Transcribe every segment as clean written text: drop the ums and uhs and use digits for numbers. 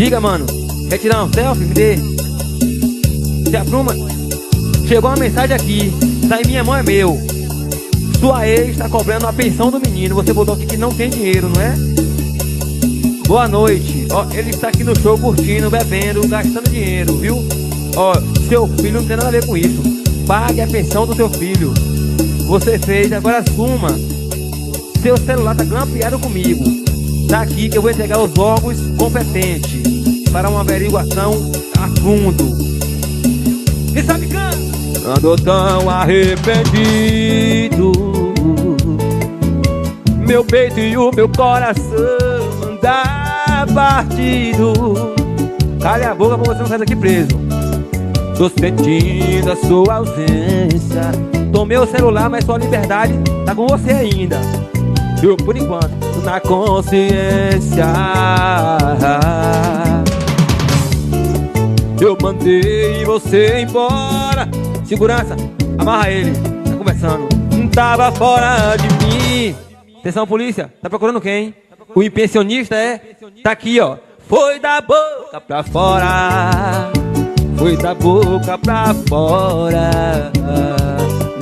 Diga, mano. Quer tirar um selfie? Me dê. Se apruma. Chegou uma mensagem aqui. Tá em minha mão, é meu. Sua ex tá cobrando a pensão do menino. Você botou aqui que não tem dinheiro, não é? Boa noite. Ó, ele está aqui no show curtindo, bebendo, gastando dinheiro, viu? Ó, seu filho não tem nada a ver com isso. Pague a pensão do seu filho. Você fez, agora assuma. Seu celular tá grampeado comigo. Tá aqui que eu vou entregar os órgãos competentes para uma averiguação a fundo. Me sabe canto? Ando tão arrependido. Meu peito e o meu coração anda partido. Cale a boca pra você não sair daqui preso. Tô sentindo a sua ausência. Tomei o celular, mas sua liberdade tá com você ainda. Eu, por enquanto, na consciência. Eu mandei você embora. Segurança, amarra ele. Tá conversando. Tava fora de mim. Atenção, polícia. Tá procurando quem? O impensionista é? Tá aqui, ó. Foi da boca pra fora. Foi da boca pra fora.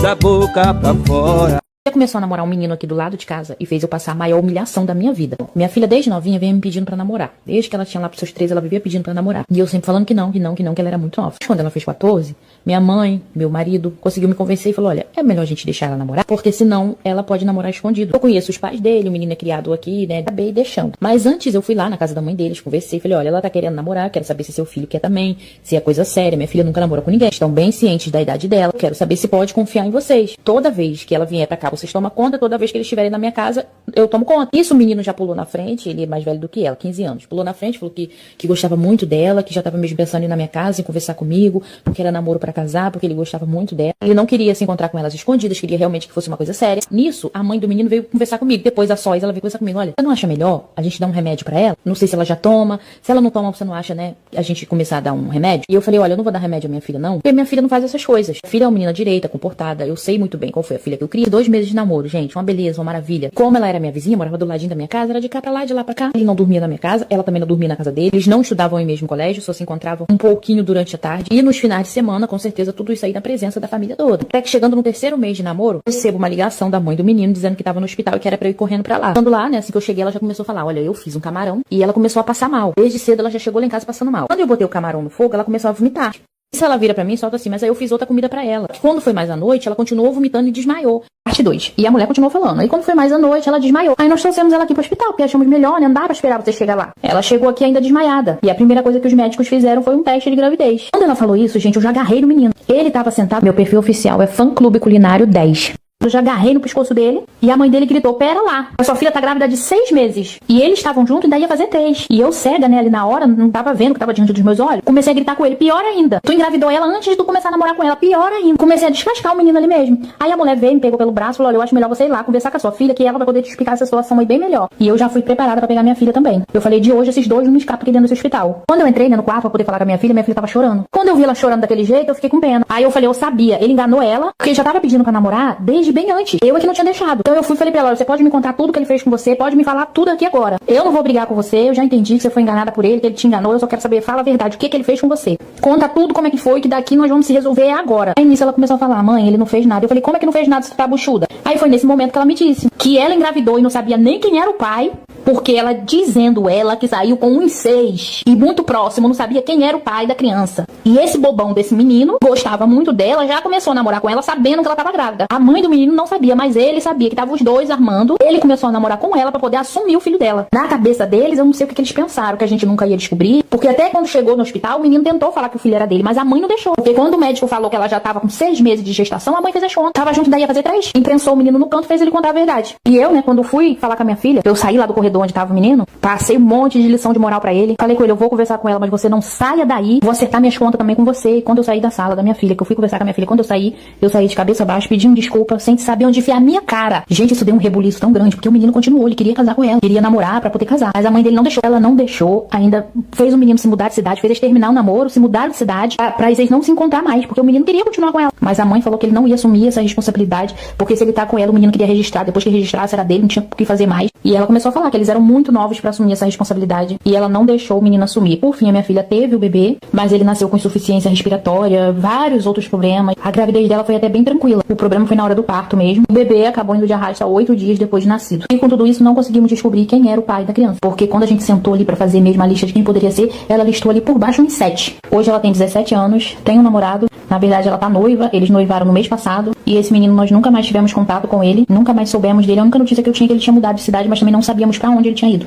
Da boca pra fora. Começou a namorar um menino aqui do lado de casa e fez eu passar a maior humilhação da minha vida. Minha filha, desde novinha, vinha me pedindo pra namorar. Desde que ela tinha lá pros seus 13, ela vivia pedindo pra namorar. E eu sempre falando que não, que ela era muito nova. Quando ela fez 14, minha mãe, meu marido, conseguiu me convencer e falou, olha, é melhor a gente deixar ela namorar, porque senão ela pode namorar escondido. Eu conheço os pais dele, o menino é criado aqui, né, acabei deixando. Mas antes eu fui lá na casa da mãe deles, conversei, falei, olha, ela tá querendo namorar, quero saber se seu filho quer também, se é coisa séria, minha filha nunca namorou com ninguém, estão bem cientes da idade dela, quero saber se pode confiar em vocês. Toda vez que ela vier pra cá, vocês tomam conta, toda vez que eles estiverem na minha casa, eu tomo conta. Isso o menino já pulou na frente, ele é mais velho do que ela, 15 anos. Pulou na frente, falou que gostava muito dela, que já tava mesmo pensando em ir na minha casa, em conversar comigo, porque era namoro pra casar, porque ele gostava muito dela. Ele não queria se encontrar com elas escondidas, queria realmente que fosse uma coisa séria. Nisso, a mãe do menino veio conversar comigo. Depois, a sós, ela veio conversar comigo. Olha, você não acha melhor a gente dar um remédio pra ela? Não sei se ela já toma. Se ela não toma, você não acha, né, a gente começar a dar um remédio? E eu falei, olha, eu não vou dar remédio à minha filha, não, porque minha filha não faz essas coisas. A filha é uma menina direita, comportada. Eu sei muito bem qual foi a filha que eu criei. 2 meses de namoro, gente, uma beleza, uma maravilha. Como ela era minha vizinha, morava do ladinho da minha casa, era de cá pra lá, de lá pra cá. Ele não dormia na minha casa, ela também não dormia na casa dele. Eles não estudavam em mesmo colégio, só se encontravam um pouquinho durante a tarde. E nos finais de semana, com certeza, tudo isso aí na presença da família toda. Até que chegando no 3º mês de namoro, recebo uma ligação da mãe do menino dizendo que tava no hospital e que era pra eu ir correndo pra lá. Quando lá, né, assim que eu cheguei, ela já começou a falar, olha, eu fiz um camarão. E ela começou a passar mal. Desde cedo ela já chegou lá em casa passando mal. Quando eu botei o camarão no fogo, ela começou a vomitar. Se ela vira pra mim, solta assim, mas aí eu fiz outra comida pra ela. Quando foi mais à noite, ela continuou vomitando e desmaiou. Parte 2. E a mulher continuou falando. Aí quando foi mais à noite, ela desmaiou. Aí nós trouxemos ela aqui pro hospital, porque achamos melhor, né? Não dá pra esperar você chegar lá. Ela chegou aqui ainda desmaiada. E a primeira coisa que os médicos fizeram foi um teste de gravidez. Quando ela falou isso, gente, eu já agarrei no menino. Ele tava sentado, meu perfil oficial é Fã Clube Culinário 10. Eu já agarrei no pescoço dele e a mãe dele gritou, pera lá, a sua filha tá grávida de 6 meses. E eles estavam juntos e daí ia fazer 3. E eu cega, né, ali na hora, não tava vendo o que tava diante dos meus olhos. Comecei a gritar com ele, pior ainda. Tu engravidou ela antes de tu começar a namorar com ela, pior ainda. Comecei a descascar o menino ali mesmo. Aí a mulher veio, me pegou pelo braço e falou, olha, eu acho melhor você ir lá conversar com a sua filha, que ela vai poder te explicar essa situação aí bem melhor. E eu já fui preparada pra pegar minha filha também. Eu falei, de hoje esses dois não me escapam aqui dentro desse hospital. Quando eu entrei, né, no quarto pra poder falar com a minha filha tava chorando. Quando eu vi ela chorando daquele jeito, eu fiquei com pena. Aí eu falei, eu sabia, ele enganou ela, porque ele já tava pedindo pra namorar desde bem antes. Eu é que não tinha deixado. Então eu fui e falei pra ela, você pode me contar tudo que ele fez com você, pode me falar tudo aqui agora. Eu não vou brigar com você, eu já entendi que você foi enganada por ele, que ele te enganou, eu só quero saber, fala a verdade, o que ele fez com você. Conta tudo como é que foi, que daqui nós vamos se resolver agora. Aí nisso ela começou a falar, mãe, ele não fez nada. Eu falei, como é que não fez nada se tu tá buchuda? Aí foi nesse momento que ela me disse que ela engravidou e não sabia nem quem era o pai, porque ela dizendo ela que saiu com uns 6 e muito próximo, não sabia quem era o pai da criança. E esse bobão desse menino gostava muito dela, já começou a namorar com ela sabendo que ela tava grávida. A mãe do menino não sabia, mas ele sabia que tava os dois armando. Ele começou a namorar com ela pra poder assumir o filho dela. Na cabeça deles, eu não sei o que eles pensaram, que a gente nunca ia descobrir, porque até quando chegou no hospital, o menino tentou falar que o filho era dele, mas a mãe não deixou. Porque quando o médico falou que ela já tava com 6 meses de gestação, a mãe fez as contas. Tava junto, daí ia fazer 3. Imprensou o menino no canto, fez ele contar a verdade. E eu, né, quando fui falar com a minha filha, eu saí lá do corredor onde tava o menino, passei um monte de lição de moral pra ele. Falei com ele, eu vou conversar com ela, mas você não saia daí. Vou acertar minhas contas também com você. E quando eu saí da sala da minha filha, que eu fui conversar com a minha filha, quando eu saí de cabeça baixa, pedindo desculpa, sem saber onde enfiar a minha cara. Gente, isso deu um rebuliço tão grande, porque o menino continuou, ele queria casar com ela, queria namorar pra poder casar. Mas a mãe dele não deixou. Ela não deixou, ainda fez o menino se mudar de cidade, fez eles terminar o namoro, se mudar de cidade, pra eles não se encontrar mais, porque o menino queria continuar com ela. Mas a mãe falou que ele não ia assumir essa responsabilidade, porque se ele tá com ela, o menino queria registrar, depois que registrasse era dele, não tinha o que fazer mais. E ela começou a falar que eles eram muito novos pra assumir essa responsabilidade e ela não deixou o menino assumir. Por fim, a minha filha teve o bebê, mas ele nasceu com insuficiência respiratória, vários outros problemas. A gravidez dela foi até bem tranquila. O problema foi na hora do parto mesmo. O bebê acabou indo de arrasta 8 dias depois de nascido. E com tudo isso, não conseguimos descobrir quem era o pai da criança. Porque quando a gente sentou ali pra fazer mesmo a lista de quem poderia ser, ela listou ali por baixo uns 7. Hoje ela tem 17 anos, tem um namorado. Na verdade, ela tá noiva, eles noivaram no mês passado. E esse menino, nós nunca mais tivemos contato com ele, nunca mais soubemos dele. A única notícia que eu tinha é que ele tinha mudado de cidade, mas também não sabíamos pra onde ele tinha ido.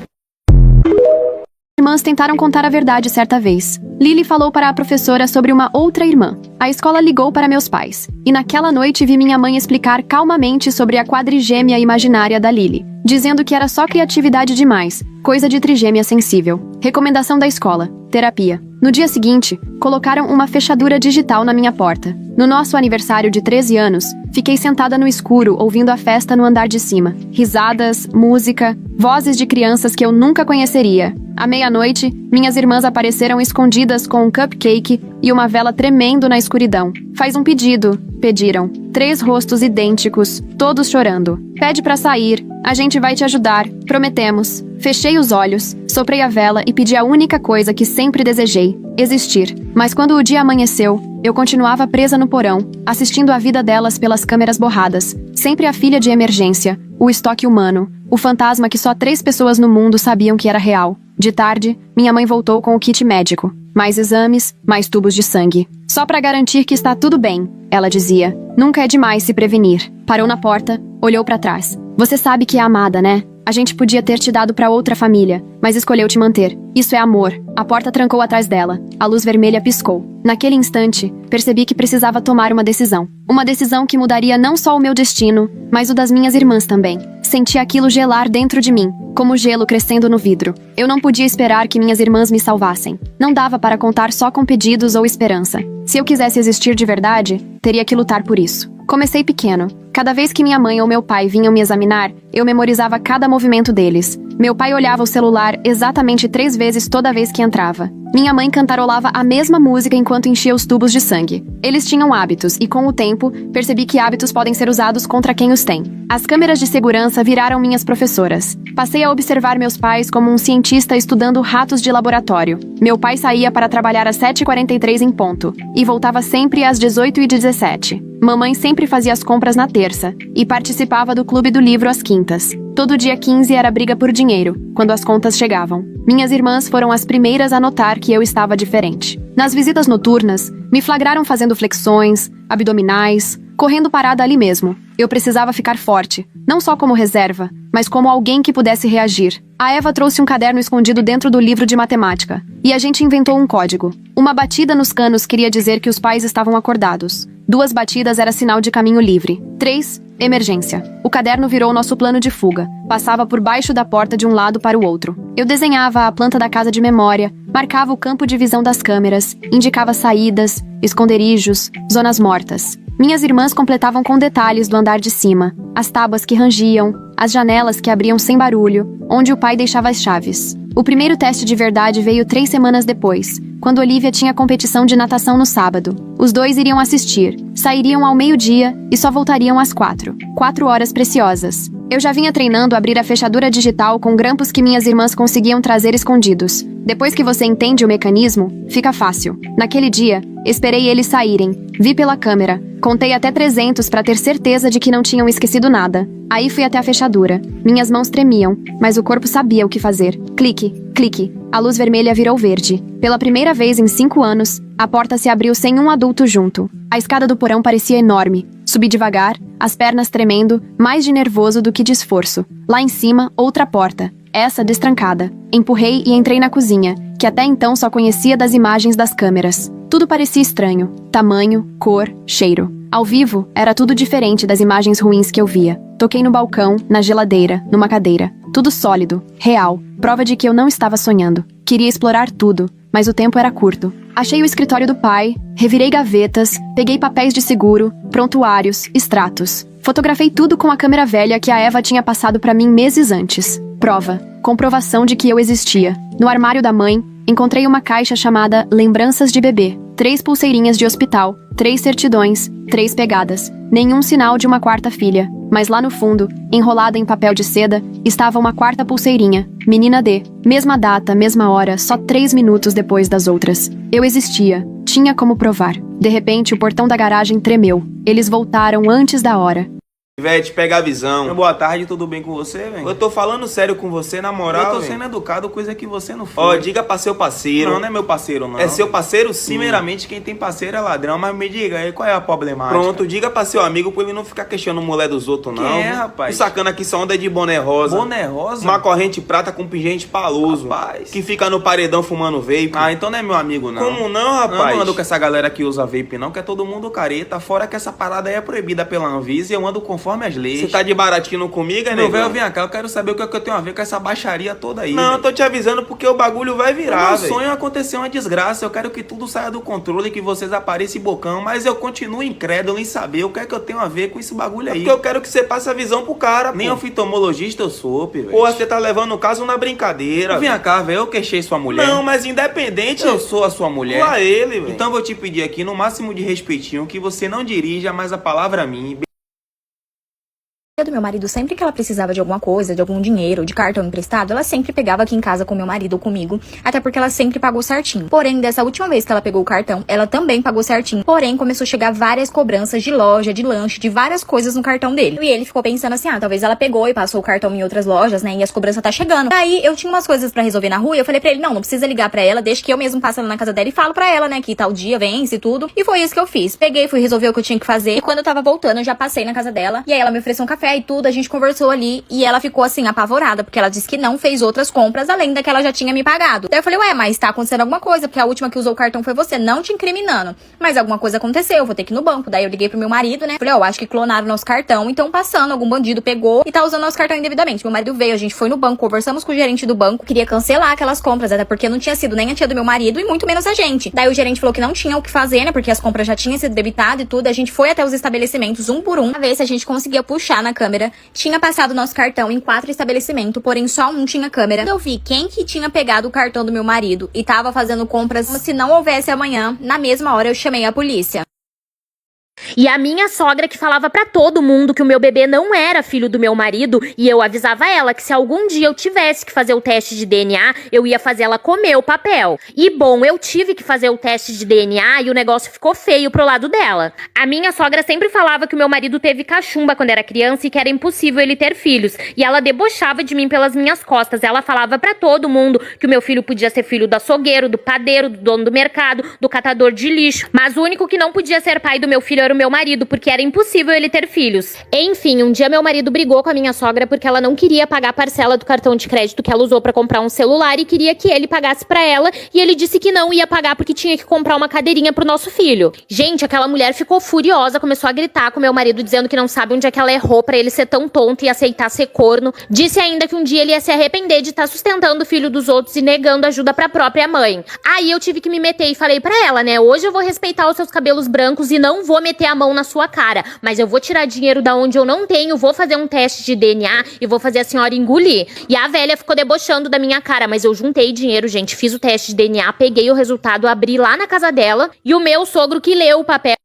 Irmãs tentaram contar a verdade certa vez. Lily falou para a professora sobre uma outra irmã. A escola ligou para meus pais. E naquela noite vi minha mãe explicar calmamente sobre a quadrigêmea imaginária da Lily, dizendo que era só criatividade demais, coisa de trigêmea sensível. Recomendação da escola: terapia. No dia seguinte, colocaram uma fechadura digital na minha porta. No nosso aniversário de 13 anos, fiquei sentada no escuro ouvindo a festa no andar de cima. Risadas, música, vozes de crianças que eu nunca conheceria. À meia-noite, minhas irmãs apareceram escondidas com um cupcake e uma vela tremendo na escuridão. Faz um pedido, pediram. 3 rostos idênticos, todos chorando. Pede pra sair, a gente vai te ajudar, prometemos. Fechei os olhos, soprei a vela e pedi a única coisa que sempre desejei: existir. Mas quando o dia amanheceu, eu continuava presa no porão, assistindo a vida delas pelas câmeras borradas. Sempre a filha de emergência, o estoque humano, o fantasma que só 3 pessoas no mundo sabiam que era real. De tarde, minha mãe voltou com o kit médico. Mais exames, mais tubos de sangue. Só pra garantir que está tudo bem, ela dizia. Nunca é demais se prevenir. Parou na porta, olhou pra trás. Você sabe que é amada, né? A gente podia ter te dado pra outra família, mas escolheu te manter. Isso é amor. A porta trancou atrás dela. A luz vermelha piscou. Naquele instante, percebi que precisava tomar uma decisão. Uma decisão que mudaria não só o meu destino, mas o das minhas irmãs também. Senti aquilo gelar dentro de mim, como gelo crescendo no vidro. Eu não podia esperar que minhas irmãs me salvassem. Não dava para contar só com pedidos ou esperança. Se eu quisesse existir de verdade, teria que lutar por isso. Comecei pequeno. Cada vez que minha mãe ou meu pai vinham me examinar, eu memorizava cada movimento deles. Meu pai olhava o celular exatamente 3 vezes toda vez que entrava. Minha mãe cantarolava a mesma música enquanto enchia os tubos de sangue. Eles tinham hábitos e, com o tempo, percebi que hábitos podem ser usados contra quem os tem. As câmeras de segurança viraram minhas professoras. Passei a observar meus pais como um cientista estudando ratos de laboratório. Meu pai saía para trabalhar às 7h43 em ponto e voltava sempre às 18h17. Mamãe sempre fazia as compras na terça e participava do clube do livro às quintas. Todo dia 15 era briga por dinheiro, quando as contas chegavam. Minhas irmãs foram as primeiras a notar que eu estava diferente. Nas visitas noturnas, me flagraram fazendo flexões, abdominais, correndo parada ali mesmo. Eu precisava ficar forte, não só como reserva, mas como alguém que pudesse reagir. A Eva trouxe um caderno escondido dentro do livro de matemática, e a gente inventou um código. Uma batida nos canos queria dizer que os pais estavam acordados. 2 batidas era sinal de caminho livre. 3, emergência. O caderno virou nosso plano de fuga. Passava por baixo da porta de um lado para o outro. Eu desenhava a planta da casa de memória, marcava o campo de visão das câmeras, indicava saídas, esconderijos, zonas mortas. Minhas irmãs completavam com detalhes do andar de cima, as tábuas que rangiam, as janelas que abriam sem barulho, onde o pai deixava as chaves. O primeiro teste de verdade veio 3 semanas depois, quando Olivia tinha competição de natação no sábado. Os 2 iriam assistir, sairiam ao meio-dia e só voltariam às 4. 4 horas preciosas. Eu já vinha treinando a abrir a fechadura digital com grampos que minhas irmãs conseguiam trazer escondidos. Depois que você entende o mecanismo, fica fácil. Naquele dia, esperei eles saírem, vi pela câmera, contei até 300 para ter certeza de que não tinham esquecido nada. Aí fui até a fechadura. Minhas mãos tremiam, mas o corpo sabia o que fazer. Clique, clique. A luz vermelha virou verde. Pela primeira vez em 5 anos, a porta se abriu sem um adulto junto. A escada do porão parecia enorme. Subi devagar, as pernas tremendo, mais de nervoso do que de esforço. Lá em cima, outra porta. Essa destrancada. Empurrei e entrei na cozinha, que até então só conhecia das imagens das câmeras. Tudo parecia estranho. Tamanho, cor, cheiro. Ao vivo, era tudo diferente das imagens ruins que eu via. Toquei no balcão, na geladeira, numa cadeira. Tudo sólido, real, prova de que eu não estava sonhando. Queria explorar tudo, mas o tempo era curto. Achei o escritório do pai, revirei gavetas, peguei papéis de seguro, prontuários, extratos. Fotografei tudo com a câmera velha que a Eva tinha passado para mim meses antes. Prova, comprovação de que eu existia. No armário da mãe, encontrei uma caixa chamada Lembranças de Bebê. 3 pulseirinhas de hospital, 3 certidões, 3 pegadas, nenhum sinal de uma quarta filha. Mas lá no fundo, enrolada em papel de seda, estava uma quarta pulseirinha. Menina D. Mesma data, mesma hora, só 3 minutos depois das outras. Eu existia. Tinha como provar. De repente, o portão da garagem tremeu. Eles voltaram antes da hora. Ivete, pega a visão. Boa tarde, tudo bem com você, velho? Eu tô falando sério com você, na moral. Eu tô véi. sendo educado, coisa que você não foi. Ó, diga pra seu parceiro. Não, não é meu parceiro, não. É seu parceiro, sim. Primeiramente, quem tem parceiro é ladrão, mas me diga aí, qual é a problemática? Pronto, diga pra seu amigo pra ele não ficar questionando mulher dos outros, não. Quem é, rapaz? O sacana aqui só anda de boné rosa. Boné rosa? Uma corrente prata com pingente paluso. Rapaz. Que fica no paredão fumando vape. Ah, então não é meu amigo, não. Como não, rapaz? Eu não ando com essa galera que usa vape, não, que é todo mundo careta. Fora que essa parada aí é proibida pela Anvisa e eu ando conforme as leis. Você tá de baratinho comigo, né? Meu velho, vem cá, eu quero saber o que, é que eu tenho a ver com essa baixaria toda aí. Não, eu véio. tô te avisando porque o bagulho vai virar, Meu velho. sonho é acontecer uma desgraça. Eu quero que tudo saia do controle, que vocês apareçam bocão, mas eu continuo incrédulo em saber o que é que eu tenho a ver com esse bagulho aí. Porque eu quero que você passe a visão pro cara, Nem pô. oftalmologista eu sou, velho. Pô, você tá levando o caso na brincadeira. Vem cá, velho, eu queixei sua mulher. Não, mas independente. Eu sou a sua mulher. Lá ele, velho. Então vou te pedir aqui, no máximo de respeitinho, que você não dirija mais a palavra a mim. Do meu marido, sempre que ela precisava de alguma coisa, de algum dinheiro, de cartão emprestado, ela sempre pegava aqui em casa com meu marido ou comigo, até porque ela sempre pagou certinho. Porém, dessa última vez que ela pegou o cartão, ela também pagou certinho. Porém, começou a chegar várias cobranças de loja, de lanche, de várias coisas no cartão dele. E ele ficou pensando assim, talvez ela pegou e passou o cartão em outras lojas, né, e as cobranças tá chegando. Aí, eu tinha umas coisas pra resolver na rua, e eu falei pra ele, não precisa ligar pra ela, deixa que eu mesmo passo lá na casa dela e falo pra ela, né, que tal dia vence e tudo. E foi isso que eu fiz. Peguei, fui resolver o que eu tinha que fazer, e quando eu tava voltando, eu já passei na casa dela, e aí ela me ofereceu um café e tudo, a gente conversou ali e ela ficou assim apavorada, porque ela disse que não fez outras compras além da que ela já tinha me pagado. Daí eu falei, ué, mas tá acontecendo alguma coisa, porque a última que usou o cartão foi você, não te incriminando. Mas alguma coisa aconteceu, eu vou ter que ir no banco. Daí eu liguei pro meu marido, né? Falei, acho que clonaram nosso cartão, então passando, algum bandido pegou e tá usando nosso cartão indevidamente. Meu marido veio, a gente foi no banco, conversamos com o gerente do banco, queria cancelar aquelas compras, até porque não tinha sido nem a tia do meu marido e muito menos a gente. Daí o gerente falou que não tinha o que fazer, né? Porque as compras já tinham sido debitadas e tudo. A gente foi até os estabelecimentos um por um, pra ver se a gente conseguia puxar na câmera. Tinha passado nosso cartão em 4 estabelecimentos, porém só um tinha câmera. Quando eu vi quem que tinha pegado o cartão do meu marido e tava fazendo compras como se não houvesse amanhã, na mesma hora eu chamei a polícia. E a minha sogra que falava pra todo mundo que o meu bebê não era filho do meu marido, e eu avisava ela que se algum dia eu tivesse que fazer o teste de DNA, eu ia fazer ela comer o papel. E bom, eu tive que fazer o teste de DNA e o negócio ficou feio pro lado dela. A minha sogra sempre falava que o meu marido teve cachumba quando era criança e que era impossível ele ter filhos. E ela debochava de mim pelas minhas costas. Ela falava pra todo mundo que o meu filho podia ser filho do açougueiro, do padeiro, do dono do mercado, do catador de lixo. Mas o único que não podia ser pai do meu filho era o meu marido, porque era impossível ele ter filhos. Enfim, um dia meu marido brigou com a minha sogra porque ela não queria pagar a parcela do cartão de crédito que ela usou pra comprar um celular e queria que ele pagasse pra ela, e ele disse que não ia pagar porque tinha que comprar uma cadeirinha pro nosso filho. Gente, aquela mulher ficou furiosa, começou a gritar com meu marido dizendo que não sabe onde é que ela errou pra ele ser tão tonto e aceitar ser corno. Disse ainda que um dia ele ia se arrepender de estar sustentando o filho dos outros e negando ajuda pra própria mãe. Aí eu tive que me meter e falei pra ela, né, hoje eu vou respeitar os seus cabelos brancos e não vou meter a mão na sua cara, mas eu vou tirar dinheiro da onde eu não tenho, vou fazer um teste de DNA e vou fazer a senhora engolir. E a velha ficou debochando da minha cara, mas eu juntei dinheiro, gente, fiz o teste de DNA, peguei o resultado, abri lá na casa dela, e o meu sogro que leu o papel.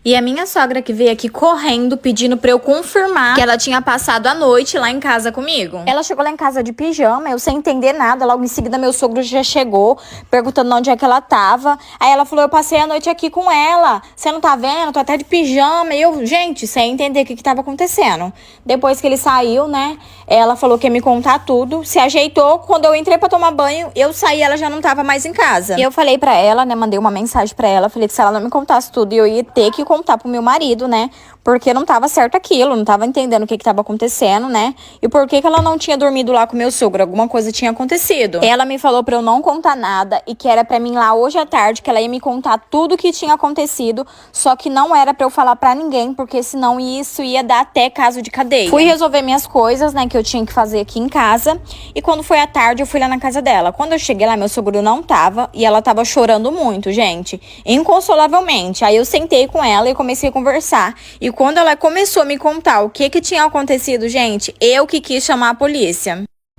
E a minha sogra que veio aqui correndo, pedindo pra eu confirmar que ela tinha passado a noite lá em casa comigo. Ela chegou lá em casa de pijama, eu sem entender nada. Logo em seguida, meu sogro já chegou, perguntando onde é que ela tava. Aí ela falou, eu passei a noite aqui com ela. Você não tá vendo? Eu tô até de pijama. E eu, gente, sem entender o que tava acontecendo. Depois que ele saiu, né, ela falou que ia me contar tudo. Se ajeitou. Quando eu entrei pra tomar banho, eu saí, ela já não tava mais em casa. E eu falei pra ela, né, mandei uma mensagem pra ela. Falei que se ela não me contasse tudo, eu ia ter que contar pro meu marido, né? Porque não tava certo aquilo, não tava entendendo o que tava acontecendo, né? E por que ela não tinha dormido lá com meu sogro, alguma coisa tinha acontecido. Ela me falou pra eu não contar nada e que era pra mim lá hoje à tarde, que ela ia me contar tudo o que tinha acontecido, só que não era pra eu falar pra ninguém, porque senão isso ia dar até caso de cadeia. Fui resolver minhas coisas, né, que eu tinha que fazer aqui em casa, e quando foi à tarde eu fui lá na casa dela. Quando eu cheguei lá, meu sogro não tava, e ela tava chorando muito, gente, inconsolavelmente. Aí eu sentei com ela e comecei a conversar, e quando ela começou a me contar o que tinha acontecido, gente, eu que quis chamar a polícia.